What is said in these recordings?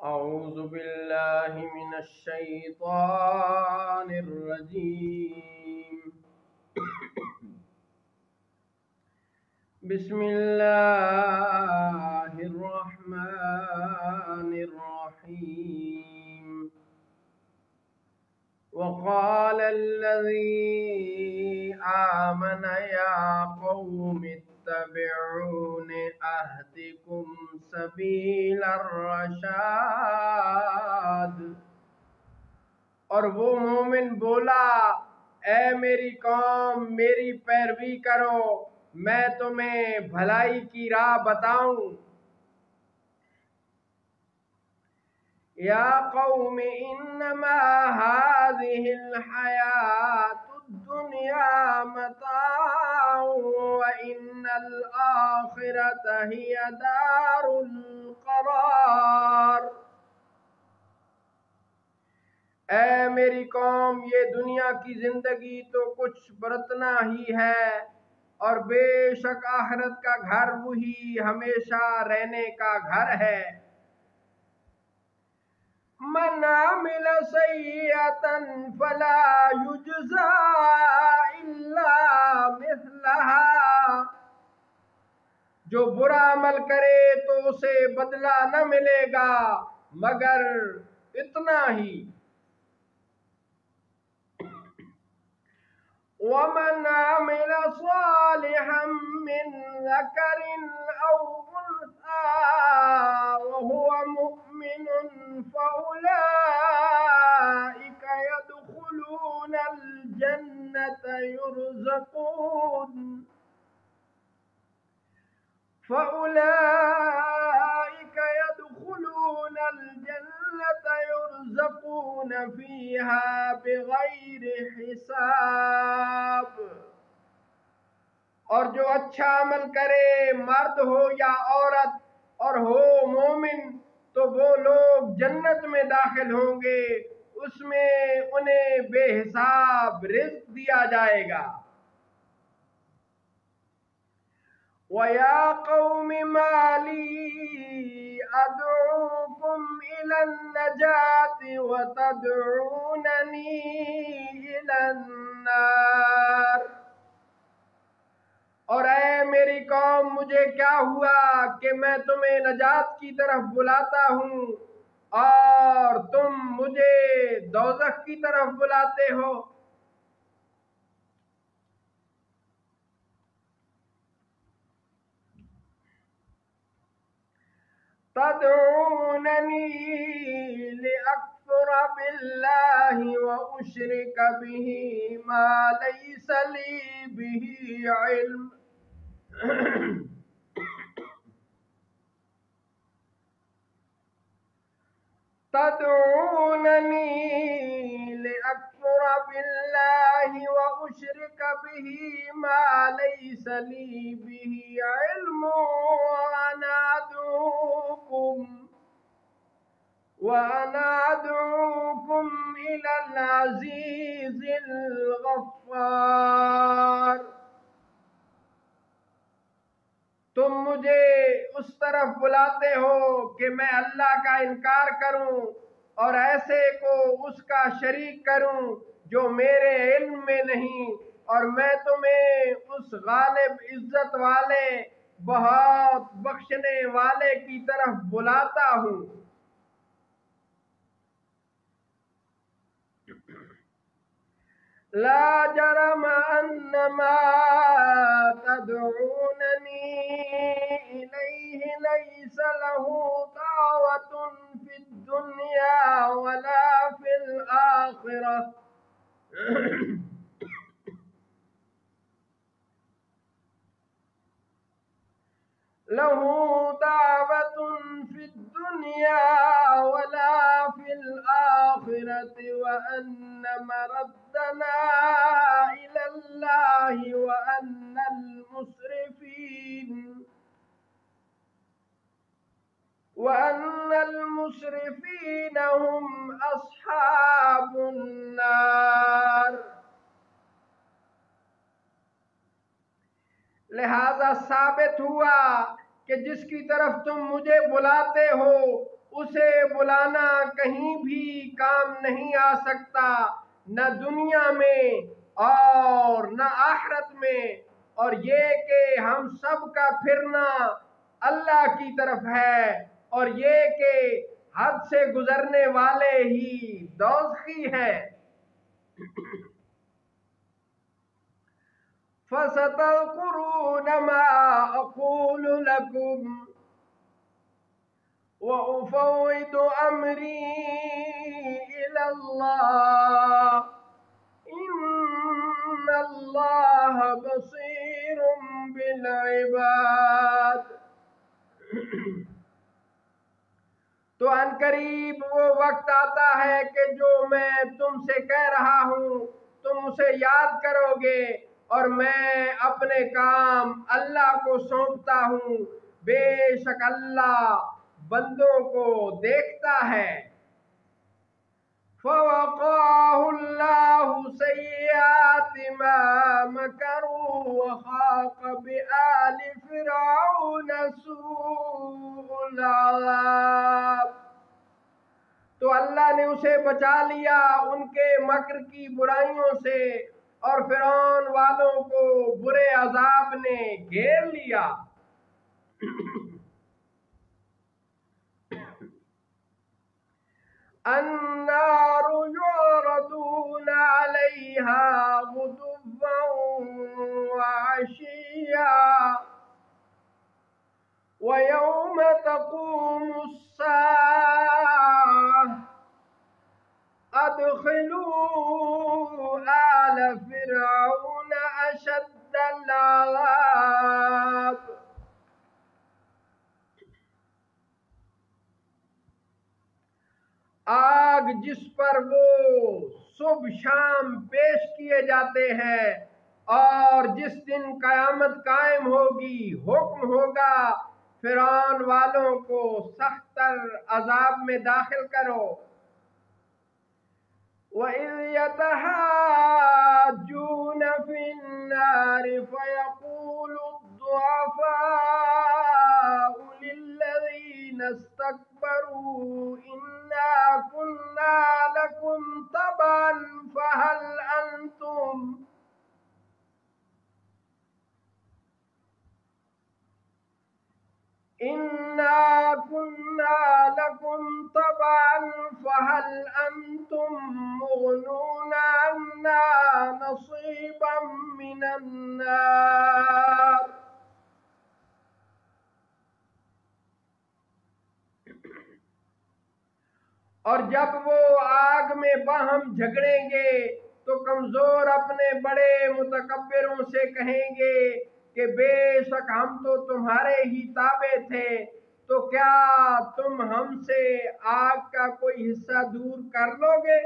أعوذ بالله من الشيطان الرجيم. بسم الله الرحمن الرحيم. وقال الذي آمن يا قوم اتبعون أهدكم سبيل الرشاد. اور وہ مومن بولا، اے میری قوم میری پیروی کرو، میں تمہیں بھلائی کی راہ بتاؤں. یا قوم انما هذه الحیات الدنیا متاع وان الآخرة هی دار القرار. اے میری قوم، یہ دنیا کی زندگی تو کچھ برتنا ہی ہے، اور بے شک آخرت کا گھر وہی ہمیشہ رہنے کا گھر ہے. من عمل سیئۃ فلا یجزی الا مثلها. جو برا عمل کرے تو اسے بدلہ نہ ملے گا مگر اتنا ہی. ومن عمل صالحا من ذكر أو أنثى وهو مؤمن فأولئك يدخلون الجنة يرزقون فيها بغير حساب. اور جو اچھا عمل کرے، مرد ہو یا عورت، اور ہو مومن، تو وہ لوگ جنت میں داخل ہوں گے، اس میں انہیں بے حساب رزق دیا جائے گا. وَيَا قَوْمِ مَا لِي أَدْعُوكُمْ إِلَى النَّجَاةِ وَتَدْعُونَنِي إِلَى النَّارِ. اور اے میری قوم، مجھے کیا ہوا کہ میں تمہیں نجات کی طرف بلاتا ہوں اور تم مجھے دوزخ کی طرف بلاتے ہو. تدعونني لأكفر بالله وأشرك به ما ليس لي به علم. تدعونني لأكفر بالله وأشرك به ما ليس لي به علم وأنا أدعوكم إلى العزيز الغفار. تم مجھے اس طرف بلاتے ہو کہ میں اللہ کا انکار کروں اور ایسے کو اس کا شریک کروں جو میرے علم میں نہیں، اور میں تمہیں اس غالب عزت والے بہت بخشنے والے کی طرف بلاتا ہوں. لا جرم أن ما تدعونني إليه ليس له دعوة في الدنيا ولا في الآخرة. له دعوة في الدنيا ولا في الآخرة وأن مردنا إلى الله وأن المسرفين هم أصحاب النار. لہذا ثابت ہوا کہ جس کی طرف تم مجھے بلاتے ہو اسے بلانا کہیں بھی کام نہیں آ سکتا، نہ دنیا میں اور نہ آخرت میں، اور یہ کہ ہم سب کا پھرنا اللہ کی طرف ہے، اور یہ کہ حد سے گزرنے والے ہی دوزخی ہیں۔ فَسَتَذْكُرُونَ مَا أَقُولُ لَكُمْ وَأُفَوِّضُ أَمْرِي إِلَى اللَّهِ إِنَّ اللَّهَ بَصِيرٌ بِالْعِبَادِ۔ تو عنقریب وہ وقت آتا ہے کہ جو میں تم سے کہہ رہا ہوں تم اسے یاد کرو گے، اور میں اپنے کام اللہ کو سونپتا ہوں، بے شک اللہ بندوں کو دیکھتا ہے۔ فَوَقَاهُ اللَّهُ سَيِّئَاتِ مَا مَكَرُوا وَحَاقَ بِآلِ فِرْعَوْنَ سُوءُ الْعَذَابِ۔ تو اللہ نے اسے بچا لیا ان کے مکر کی برائیوں سے، اور فرعون والوں کو برے عذاب نے گھیر لیا۔ النار يعرضون عليها غدوا وعشيا ويوم تقوم الساعة أدخلوا آل فرعون أشد العذاب۔ آگ جس پر وہ صبح شام پیش کیے جاتے ہیں، اور جس دن قیامت قائم ہوگی حکم ہوگا فرعون والوں کو سخت تر عذاب میں داخل کرو۔ وَإِذْ يَتَحَاجُّونَ فِي النَّارِ فَيَقُولُ الضُّعَفَاءُ لِلَّذِينَ اسْتَكْبَرُوا إِنَّا كُنَّا لَكُمْ تَبَعًا فَهَلْ أَنْتُمْ مُغْنُونَ عَنَّا نَصِيبًا مِنَ النَّارِ۔ اور جب وہ آگ میں باہم جھگڑیں گے تو کمزور اپنے بڑے متکبروں سے کہیں گے کہ بے شک ہم تو تمہارے ہی تابع تھے، تو کیا تم ہم سے آگ کا کوئی حصہ دور کر لو گے؟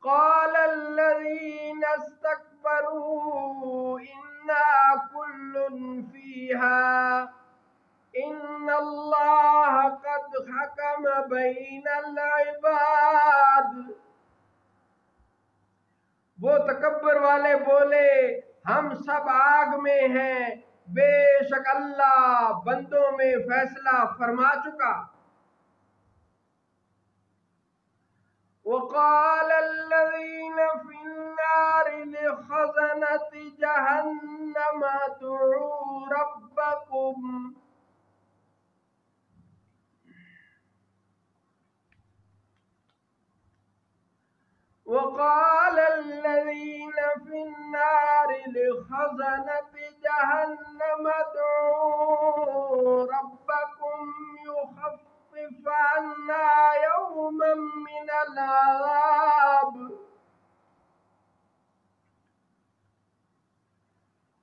قال الذين استكبروا إنا كل فيها إن الله قد حكم بين العباد۔ وہ تکبر والے بولے ہم سب آگ میں ہیں، بے شک اللہ بندوں میں فیصلہ فرما چکا۔ وقال الذين في النار لخزنة جهنم ادعوا ربكم وقال الذين في النار لخزنة جهنم ادعوا ربكم يخفف عنا يوما من العذاب۔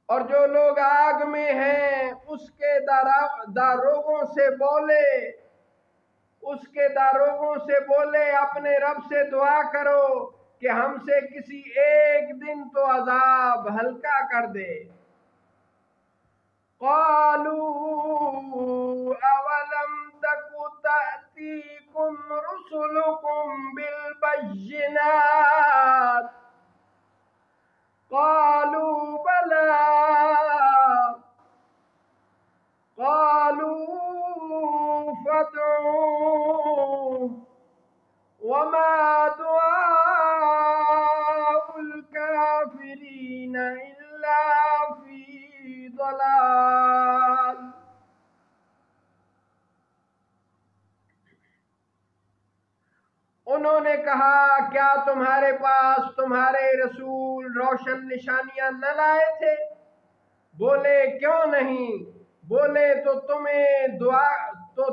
اور جو لوگ آگ میں ہیں اس کے داروغوں سے بولے اپنے رب سے دعا کرو کہ ہم سے کسی ایک دن تو عذاب ہلکا کر دے۔ قالوا اولم تک تأتیکم رسلکم بالبینات قالوا بلى انہوں نے کہا کیا تمہارے پاس تمہارے رسول روشن نشانیاں نہ لائے تھے؟ بولے کیوں نہیں؟ بولے تو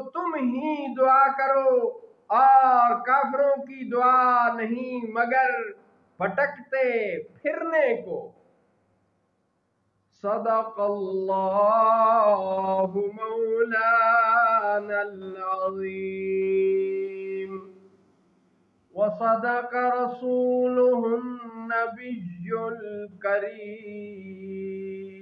تم ہی دعا کرو اور کافروں کی دعا نہیں مگر بھٹکتے پھرنے کو۔ صدق اللہ مولانا العظیم وصدق رسوله النبی الکریم۔